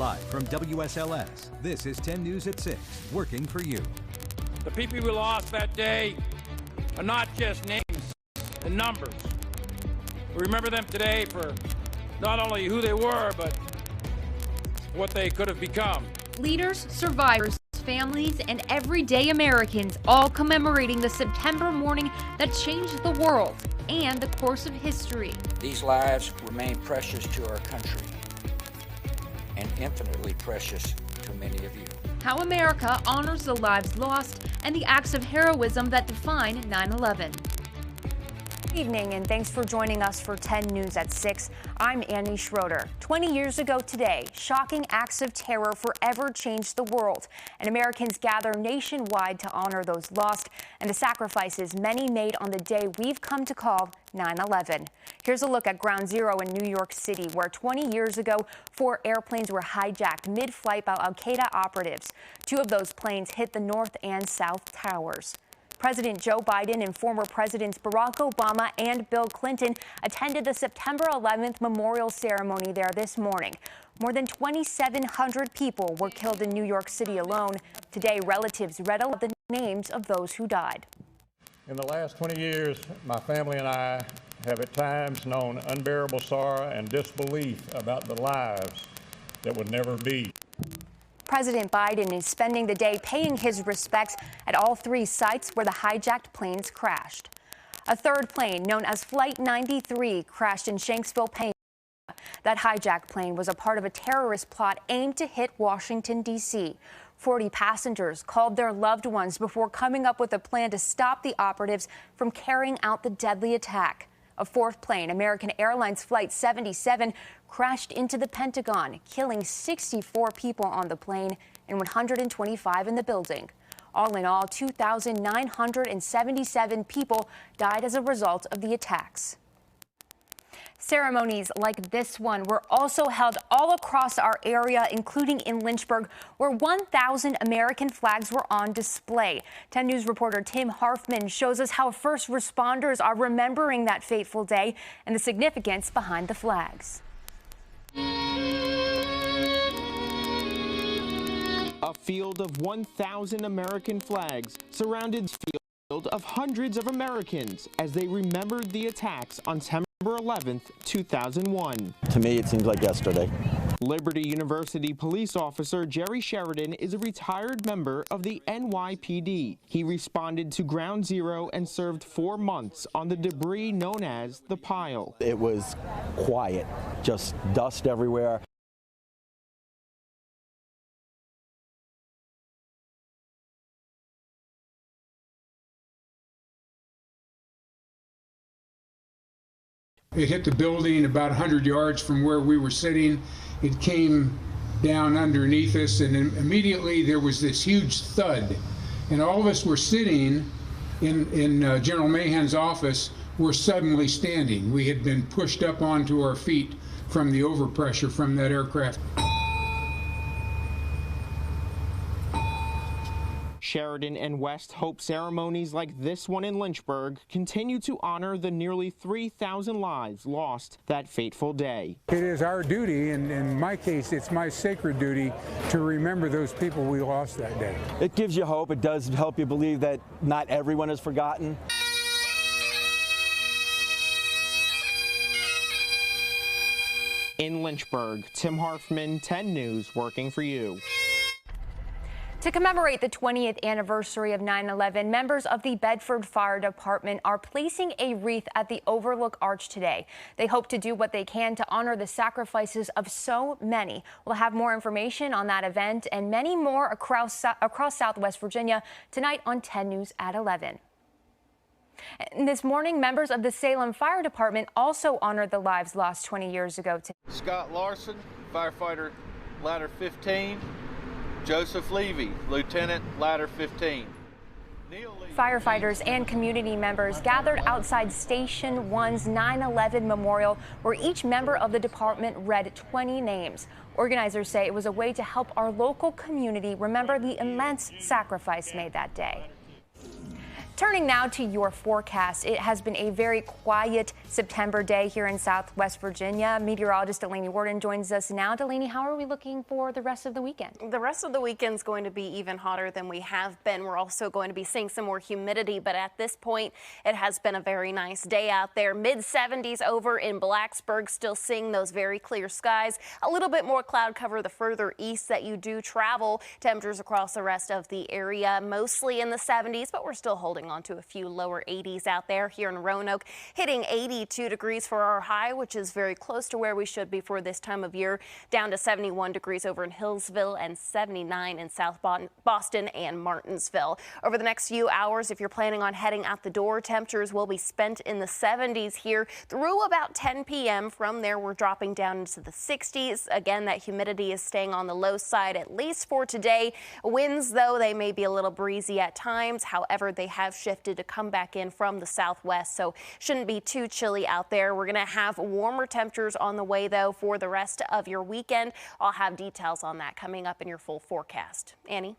Live from WSLS, this is 10 News at 6, working for you. The people we lost that day are not just names and numbers. We remember them today for not only who they were, but what they could have become. Leaders, survivors, families, and everyday Americans all commemorating the September morning that changed the world and the course of history. These lives remain precious to our country and infinitely precious to many of you. How America honors the lives lost and the acts of heroism that define 9/11. Good evening, and thanks for joining us for 10 News at 6. I'm Annie Schroeder. 20 years ago today, shocking acts of terror forever changed the world, and Americans gather nationwide to honor those lost and the sacrifices many made on the day we've come to call 9/11. Here's a look at Ground Zero in New York City, where 20 years ago, 4 airplanes were hijacked mid-flight by Al-Qaeda operatives. 2 of those planes hit the North and South Towers. President Joe Biden and former Presidents Barack Obama and Bill Clinton attended the September 11th memorial ceremony there this morning. More than 2,700 people were killed in New York City alone. Today, relatives read aloud the names of those who died. In the last 20 years, my family and I have at times known unbearable sorrow and disbelief about the lives that would never be. President Biden is spending the day paying his respects at all 3 sites where the hijacked planes crashed. A third plane, known as Flight 93, crashed in Shanksville, Pennsylvania. That hijacked plane was a part of a terrorist plot aimed to hit Washington, D.C. 40 passengers called their loved ones before coming up with a plan to stop the operatives from carrying out the deadly attack. A fourth plane, American Airlines Flight 77, crashed into the Pentagon, killing 64 people on the plane and 125 in the building. All in all, 2,977 people died as a result of the attacks. Ceremonies like this one were also held all across our area, including in Lynchburg, where 1,000 American flags were on display. 10 News reporter Tim Harfman shows us how first responders are remembering that fateful day and the significance behind the flags. A field of 1,000 American flags surrounded the field of hundreds of Americans as they remembered the attacks on September 11th, 2001. To me, it seems like yesterday. Liberty University police officer Jerry Sheridan is a retired member of the NYPD. He responded to Ground Zero and served 4 months on the debris known as the pile. It was quiet, just dust everywhere. It hit the building about 100 yards from where we were sitting. It came down underneath us, and immediately there was this huge thud. And all of us were sitting in General Mahan's office were suddenly standing. We had been pushed up onto our feet from the overpressure from that aircraft. Sheridan and West hope ceremonies like this one in Lynchburg continue to honor the nearly 3,000 lives lost that fateful day. It is our duty, and in my case, it's my sacred duty to remember those people we lost that day. It gives you hope. It does help you believe that not everyone is forgotten. In Lynchburg, Tim Harfman, 10 News, working for you. To commemorate the 20th anniversary of 9/11, members of the Bedford Fire Department are placing a wreath at the Overlook Arch today. They hope to do what they can to honor the sacrifices of so many. We'll have more information on that event and many more across Southwest Virginia tonight on 10 News at 11. And this morning, members of the Salem Fire Department also honored the lives lost 20 years ago. Scott Larson, firefighter ladder 15. Joseph Levy, Lieutenant, ladder 15. Firefighters and community members gathered outside Station 1's 9/11 memorial, where each member of the department read 20 names. Organizers say it was a way to help our local community remember the immense sacrifice made that day. Turning now to your forecast. It has been a very quiet September day here in Southwest Virginia. Meteorologist Delaney Warden joins us now. Delaney, how are we looking for the rest of the weekend? The rest of the weekend's going to be even hotter than we have been. We're also going to be seeing some more humidity, but at this point, it has been a very nice day out there. Mid-70s over in Blacksburg, still seeing those very clear skies. A little bit more cloud cover the further east that you do travel. Temperatures across the rest of the area, mostly in the 70s, but we're still holding on to a few lower 80s out there. Here in Roanoke, hitting 82 degrees for our high, which is very close to where we should be for this time of year. Down to 71 degrees over in Hillsville and 79 in South Boston and Martinsville. Over the next few hours, if you're planning on heading out the door, temperatures will be spent in the 70s here through about 10 p.m. From there, we're dropping down into the 60s. Again, that humidity is staying on the low side, at least for today. Winds, though, they may be a little breezy at times. However, they have shifted to come back in from the southwest, so shouldn't be too chilly out there. We're going to have warmer temperatures on the way, though, for the rest of your weekend. I'll have details on that coming up in your full forecast. Annie?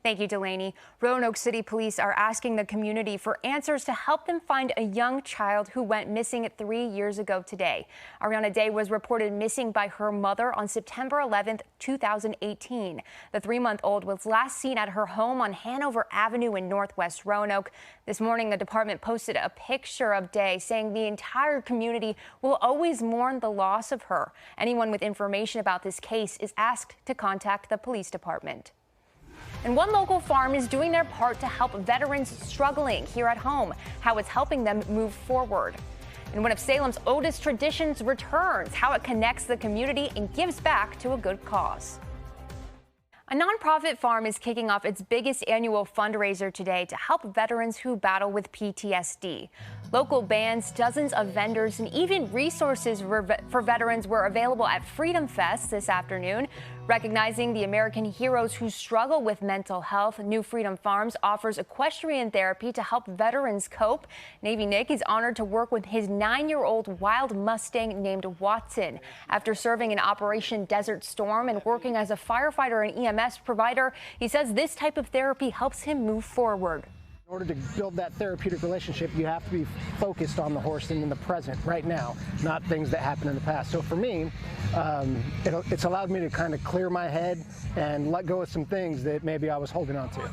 Thank you, Delaney. Roanoke City Police are asking the community for answers to help them find a young child who went missing 3 years ago today. Ariana Day was reported missing by her mother on September 11th, 2018. The 3-month-old was last seen at her home on Hanover Avenue in Northwest Roanoke. This morning, the department posted a picture of Day, saying the entire community will always mourn the loss of her. Anyone with information about this case is asked to contact the police department. And one local farm is doing their part to help veterans struggling here at home, how it's helping them move forward. And one of Salem's oldest traditions returns, how it connects the community and gives back to a good cause. A nonprofit farm is kicking off its biggest annual fundraiser today to help veterans who battle with PTSD. Local bands, dozens of vendors, and even resources for veterans were available at Freedom Fest this afternoon. Recognizing the American heroes who struggle with mental health, New Freedom Farms offers equestrian therapy to help veterans cope. Navy Nick is honored to work with his 9-year-old wild Mustang named Watson. After serving in Operation Desert Storm and working as a firefighter and EMS provider, he says this type of therapy helps him move forward. In order to build that therapeutic relationship, you have to be focused on the horse and in the present, right now, not things that happened in the past. So for me, it's allowed me to kind of clear my head and let go of some things that maybe I was holding on to.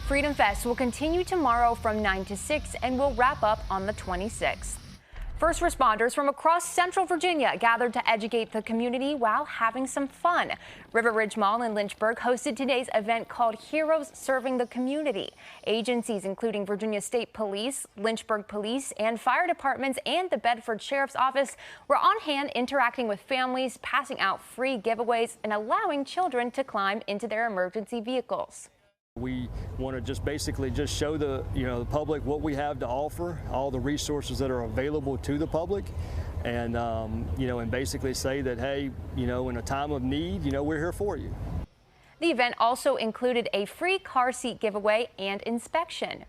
Freedom Fest will continue tomorrow from 9 to 6 and will wrap up on the 26th. First responders from across Central Virginia gathered to educate the community while having some fun. River Ridge Mall in Lynchburg hosted today's event called Heroes Serving the Community. Agencies including Virginia State Police, Lynchburg Police, and fire departments and the Bedford Sheriff's Office were on hand interacting with families, passing out free giveaways, and allowing children to climb into their emergency vehicles. We want to just basically show the public what we have to offer, all the resources that are available to the public, and and basically say that, hey, in a time of need, we're here for you. The event also included a free car seat giveaway and inspection.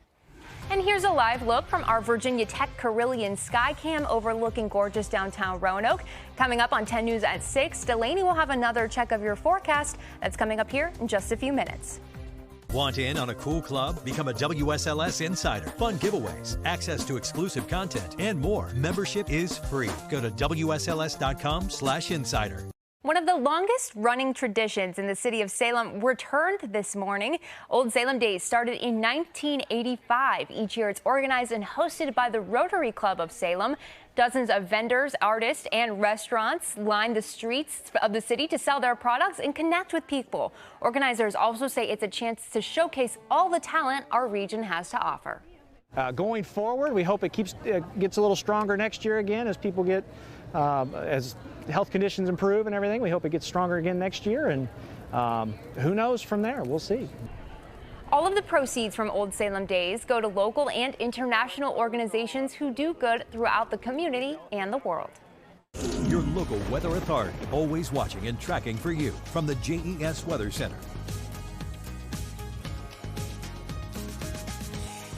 And here's a live look from our Virginia Tech Carilion Skycam overlooking gorgeous downtown Roanoke. Coming up on 10 News at 6, Delaney will have another check of your forecast. That's coming up here in just a few minutes. Want in on a cool club? Become a WSLS Insider. Fun giveaways, access to exclusive content, and more. Membership is free. Go to WSLS.com/insider. One of the longest running traditions in the city of Salem returned this morning. Old Salem Days started in 1985. Each year it's organized and hosted by the Rotary Club of Salem. Dozens of vendors, artists, and restaurants line the streets of the city to sell their products and connect with people. Organizers also say it's a chance to showcase all the talent our region has to offer. Going forward, we hope it gets a little stronger next year again as people get, as health conditions improve and everything. We hope it gets stronger again next year, and who knows from there? We'll see. All of the proceeds from Old Salem Days go to local and international organizations who do good throughout the community and the world. Your local weather authority, always watching and tracking for you from the JES Weather Center.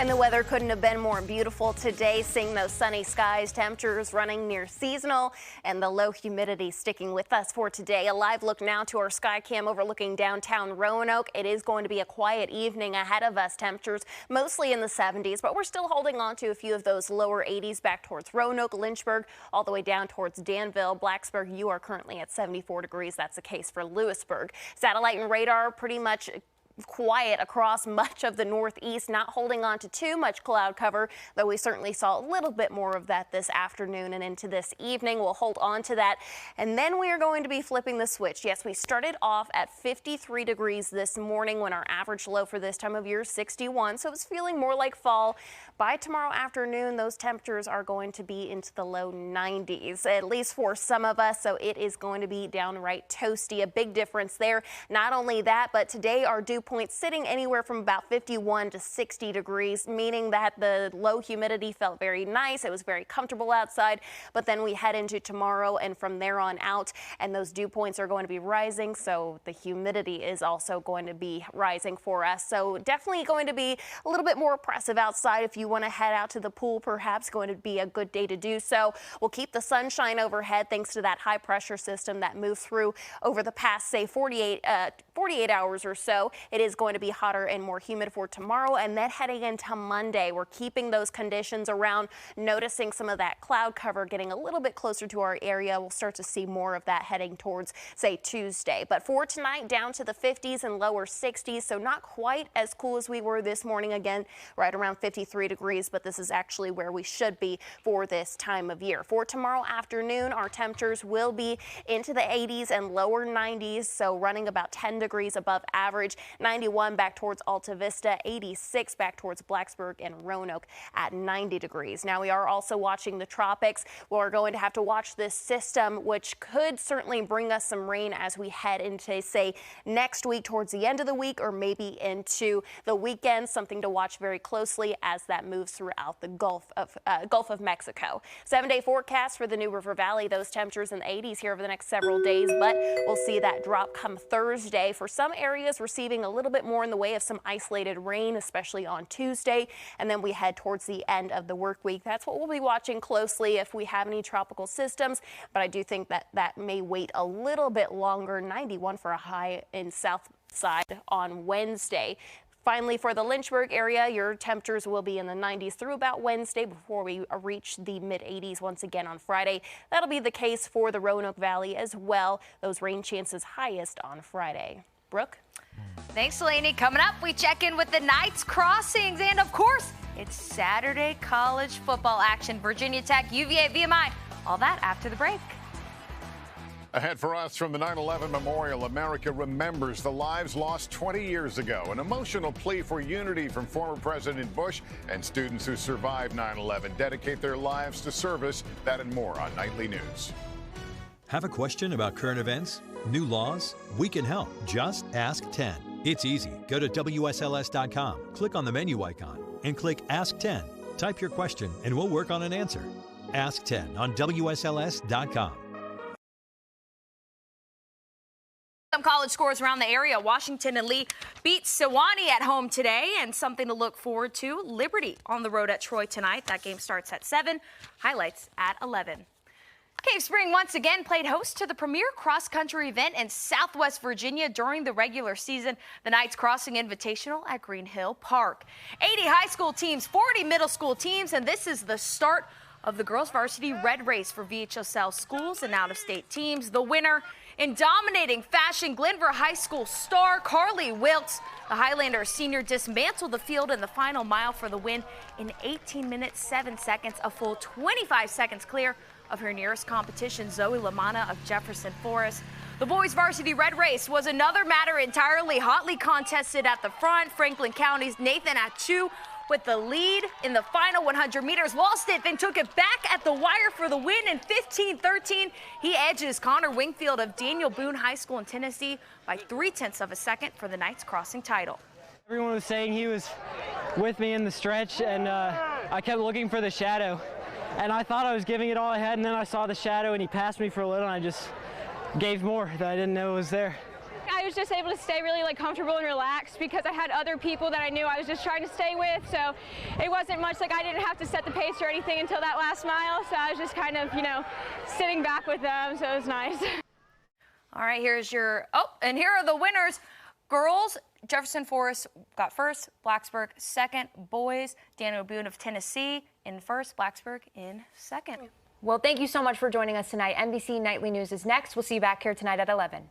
And the weather couldn't have been more beautiful today, seeing those sunny skies, temperatures running near seasonal, and the low humidity sticking with us for today. A live look now to our sky cam overlooking downtown Roanoke. It is going to be a quiet evening ahead of us. Temperatures mostly in the 70s, but we're still holding on to a few of those lower 80s back towards Roanoke, Lynchburg, all the way down towards Danville, Blacksburg. You are currently at 74 degrees. That's the case for Lewisburg. Satellite and radar pretty much quiet across much of the northeast, not holding on to too much cloud cover, though we certainly saw a little bit more of that this afternoon and into this evening. We'll hold on to that, and then we are going to be flipping the switch. Yes, we started off at 53 degrees this morning when our average low for this time of year is 61, so it's feeling more like fall. By tomorrow afternoon, those temperatures are going to be into the low 90s, at least for some of us, so it is going to be downright toasty. A big difference there. Not only that, but today our dew point sitting anywhere from about 51 to 60 degrees, meaning that the low humidity felt very nice. It was very comfortable outside, but then we head into tomorrow and from there on out, and those dew points are going to be rising, so the humidity is also going to be rising for us. So definitely going to be a little bit more oppressive outside. If you want to head out to the pool, perhaps going to be a good day to do so. We'll keep the sunshine overhead thanks to that high pressure system that moved through over the past, say, 48 hours or so. It is going to be hotter and more humid for tomorrow, and then heading into Monday, we're keeping those conditions around, noticing some of that cloud cover getting a little bit closer to our area. We'll start to see more of that heading towards, say, Tuesday. But for tonight, down to the 50s and lower 60s, so not quite as cool as we were this morning. Again, right around 53 degrees, but this is actually where we should be for this time of year. For tomorrow afternoon, our temperatures will be into the 80s and lower 90s, so running about 10 degrees above average. 91 back towards Alta Vista, 86 back towards Blacksburg and Roanoke at 90 degrees. Now we are also watching the tropics. We're going to have to watch this system, which could certainly bring us some rain as we head into, say, next week towards the end of the week, or maybe into the weekend. Something to watch very closely as that moves throughout the Gulf of Mexico. 7-day forecast for the New River Valley. Those temperatures in the 80s here over the next several days, but we'll see that drop come Thursday. For some areas, receiving a little bit more in the way of some isolated rain, especially on Tuesday, and then we head towards the end of the work week. That's what we'll be watching closely if we have any tropical systems, but I do think that that may wait a little bit longer. 91 for a high in south side on Wednesday. Finally, for the Lynchburg area, your temperatures will be in the 90s through about Wednesday before we reach the mid-80s once again on Friday. That'll be the case for the Roanoke Valley as well. Those rain chances highest on Friday. Brooke? Thanks, Lainey. Coming up, we check in with the Knights Crossings, and of course, it's Saturday college football action. Virginia Tech, UVA, VMI. All that after the break. Ahead for us from the 9/11 Memorial, America remembers the lives lost 20 years ago. An emotional plea for unity from former President Bush, and students who survived 9/11 dedicate their lives to service. That and more on Nightly News. Have a question about current events? New laws? We can help. Just ask 10. It's easy. Go to WSLS.com, click on the menu icon, and click Ask 10. Type your question, and we'll work on an answer. Ask 10 on WSLS.com. Some college scores around the area. Washington and Lee beat Sewanee at home today, and something to look forward to. Liberty on the road at Troy tonight. That game starts at 7. Highlights at 11. Cave Spring once again played host to the premier cross-country event in Southwest Virginia during the regular season, the Knights Crossing Invitational at Green Hill Park. 80 high school teams, 40 middle school teams, and this is the start of the girls varsity red race for VHSL schools and out-of-state teams. The winner in dominating fashion, Glenver High School star Carly Wilkes. The Highlander senior dismantled the field in the final mile for the win in 18 minutes, 7 seconds, a full 25 seconds clear of her nearest competition, Zoe Lamanna of Jefferson Forest. The boys varsity red race was another matter entirely hotly contested at the front. Franklin County's Nathan Achu with the lead in the final 100 meters, lost it, then took it back at the wire for the win in 15:13. He edges Connor Wingfield of Daniel Boone High School in Tennessee by 0.3 of a second for the Knights Crossing title. Everyone was saying he was with me in the stretch, and I kept looking for the shadow. And I thought I was giving it all I had, and then I saw the shadow, and he passed me for a little, and I just gave more that I didn't know was there. I was just able to stay really comfortable and relaxed because I had other people that I knew I was just trying to stay with. So it wasn't much I didn't have to set the pace or anything until that last mile. So I was just kind of, sitting back with them. So it was nice. All right, here's your, and here are the winners. Girls, Jefferson Forest got first, Blacksburg second. Boys, Daniel Boone of Tennessee in first, Blacksburg in second. Well, thank you so much for joining us tonight. NBC Nightly News is next. We'll see you back here tonight at 11.